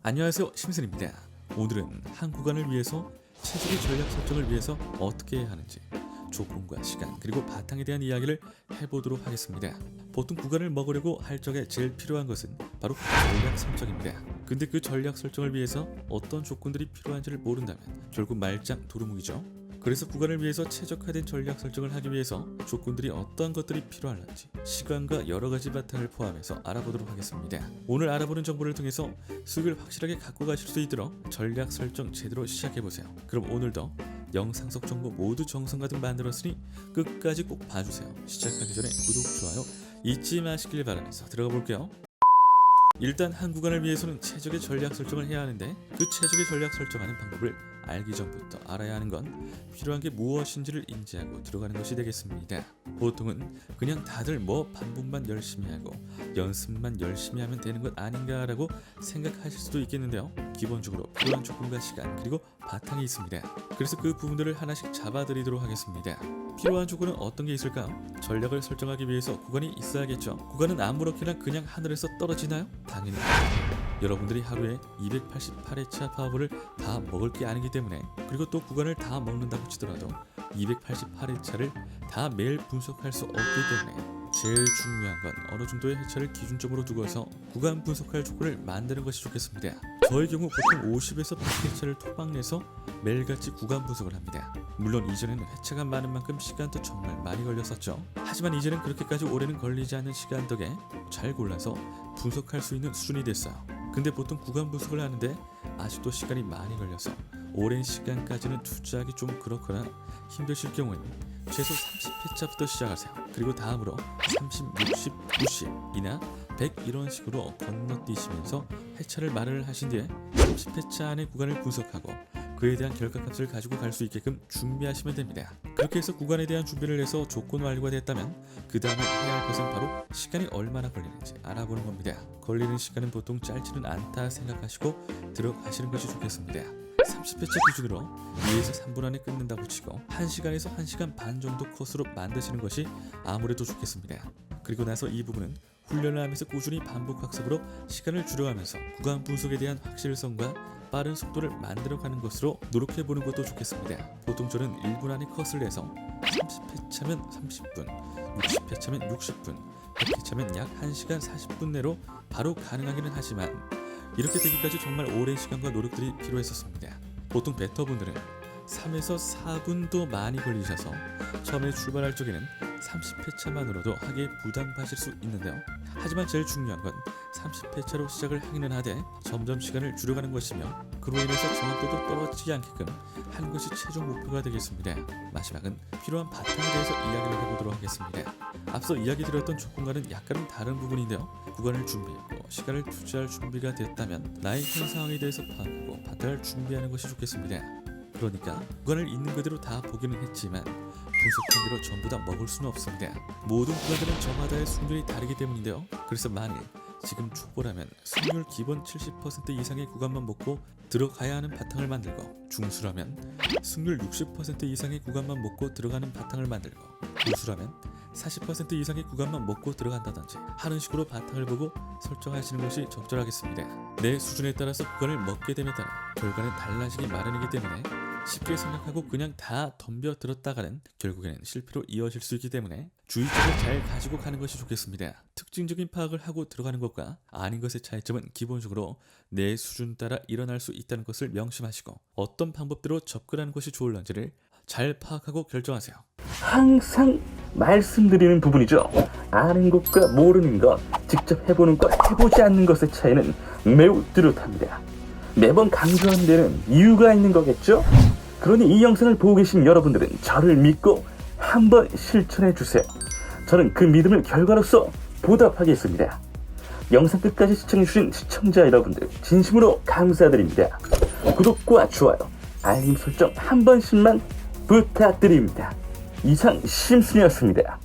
안녕하세요, 심슨입니다. 오늘은 한 구간을 위해서 최적의 전략 설정을 위해서 어떻게 해야 하는지, 조건과 시간 그리고 바탕에 대한 이야기를 해보도록 하겠습니다. 보통 구간을 먹으려고 할 적에 제일 필요한 것은 바로 전략 설정입니다. 근데 그 전략 설정을 위해서 어떤 조건들이 필요한지를 모른다면 결국 말짱 도루묵이죠. 그래서 구간을 위해서 최적화된 전략 설정을 하기 위해서 조건들이 어떤 것들이 필요한지 시간과 여러가지 바탕을 포함해서 알아보도록 하겠습니다. 오늘 알아보는 정보를 통해서 수익을 확실하게 갖고 가실 수 있도록 전략 설정 제대로 시작해보세요. 그럼 오늘도 영상 속 정보 모두 정성가득 만들었으니 끝까지 꼭 봐주세요. 시작하기 전에 구독, 좋아요 잊지 마시길 바라면서 들어가 볼게요. 일단 한 구간을 위해서는 최적의 전략 설정을 해야 하는데, 그 최적의 전략 설정하는 방법을 알기 전부터 알아야 하는 건 필요한 게 무엇인지를 인지하고 들어가는 것이 되겠습니다. 보통은 그냥 다들 뭐 반복만 열심히 하고 연습만 열심히 하면 되는 것 아닌가라고 생각하실 수도 있겠는데요. 기본적으로 필요한 조건과 시간 그리고 바탕이 있습니다. 그래서 그 부분들을 하나씩 잡아드리도록 하겠습니다. 필요한 조건은 어떤 게 있을까요? 전략을 설정하기 위해서 구간이 있어야겠죠. 구간은 아무렇게나 그냥 하늘에서 떨어지나요? 당연히 여러분들이 하루에 288회차 파워볼을 다 먹을 게 아니기 때문에, 그리고 또 구간을 다 먹는다고 치더라도 288회차를 다 매일 분석할 수 없기 때문에 제일 중요한 건 어느 정도의 회차를 기준점으로 두고서 구간 분석할 조건을 만드는 것이 좋겠습니다. 저의 경우 보통 50에서 100회차를 토박내서 매일같이 구간 분석을 합니다. 물론 이전에는 회차가 많은 만큼 시간도 정말 많이 걸렸었죠. 하지만 이제는 그렇게까지 오래는 걸리지 않는 시간 덕에 잘 골라서 분석할 수 있는 수준이 됐어요. 근데 보통 구간 분석을 하는데 아직도 시간이 많이 걸려서 오랜 시간까지는 투자하기 좀 그렇거나 힘드실 경우에는 최소 30회차부터 시작하세요. 그리고 다음으로 30, 60, 90이나 100 이런 식으로 건너뛰시면서 회차를 마련을 하신 뒤에 30회차 안에 구간을 분석하고 그에 대한 결과값을 가지고 갈 수 있게끔 준비하시면 됩니다. 그렇게 해서 구간에 대한 준비를 해서 조건 완료가 됐다면 그 다음에 해야 할 것은 바로 시간이 얼마나 걸리는지 알아보는 겁니다. 걸리는 시간은 보통 짧지는 않다 생각하시고 들어가시는 것이 좋겠습니다. 30회차 기준으로 2에서 3분 안에 끊는다고 치고 1시간에서 1시간 반 정도 코스로 만드시는 것이 아무래도 좋겠습니다. 그리고 나서 이 부분은 훈련을 하면서 꾸준히 반복 학습으로 시간을 줄여가면서 구간 분석에 대한 확실성과 빠른 속도를 만들어가는 것으로 노력해보는 것도 좋겠습니다. 보통 저는 1분 안에 컷을 내서 30회차면 30분, 60회차면 60분, 100회차면 약 1시간 40분 내로 바로 가능하기는 하지만 이렇게 되기까지 정말 오랜 시간과 노력들이 필요했었습니다. 보통 베터분들은 3에서 4분도 많이 걸리셔서 처음에 출발할 적에는 30회차만으로도 하기에 부담하실 수 있는데요. 하지만 제일 중요한 건 30회차로 시작을 하기는 하되 점점 시간을 줄여가는 것이며, 그로 인해서 정확도도 떨어지지 않게끔 하는 것이 최종 목표가 되겠습니다. 마지막은 필요한 바탕에 대해서 이야기를 해보도록 하겠습니다. 앞서 이야기 드렸던 조건과는 약간은 다른 부분인데요. 구간을 준비했고 시간을 투자할 준비가 됐다면 나의 현 상황에 대해서 파악하고 바탕을 준비하는 것이 좋겠습니다. 그러니까 구간을 있는 그대로 다 보기는 했지만 분석한 대로 전부 다 먹을 수는 없습니다. 모든 구간들은 저마다의 승률이 다르기 때문인데요. 그래서 만일 지금 초보라면 승률 기본 70% 이상의 구간만 먹고 들어가야 하는 바탕을 만들고, 중수라면 승률 60% 이상의 구간만 먹고 들어가는 바탕을 만들고, 고수라면 40% 이상의 구간만 먹고 들어간다든지 하는 식으로 바탕을 보고 설정하시는 것이 적절하겠습니다. 내 수준에 따라서 구간을 먹게 됨에 따라 결과는 달라지기 마련이기 때문에 쉽게 생각하고 그냥 다 덤벼 들었다가는 결국에는 실패로 이어질 수 있기 때문에 주의점을 잘 가지고 가는 것이 좋겠습니다. 특징적인 파악을 하고 들어가는 것과 아닌 것의 차이점은 기본적으로 내 수준 따라 일어날 수 있다는 것을 명심하시고 어떤 방법대로 접근하는 것이 좋을런지를 잘 파악하고 결정하세요. 항상 말씀드리는 부분이죠. 아는 것과 모르는 것, 직접 해보는 것, 해보지 않는 것의 차이는 매우 뚜렷합니다. 매번 강조하는 데는 이유가 있는 거겠죠? 그러니 이 영상을 보고 계신 여러분들은 저를 믿고 한번 실천해 주세요. 저는 그 믿음을 결과로서 보답하겠습니다. 영상 끝까지 시청해주신 시청자 여러분들 진심으로 감사드립니다. 구독과 좋아요, 알림 설정 한 번씩만 부탁드립니다. 이상 심슨이었습니다.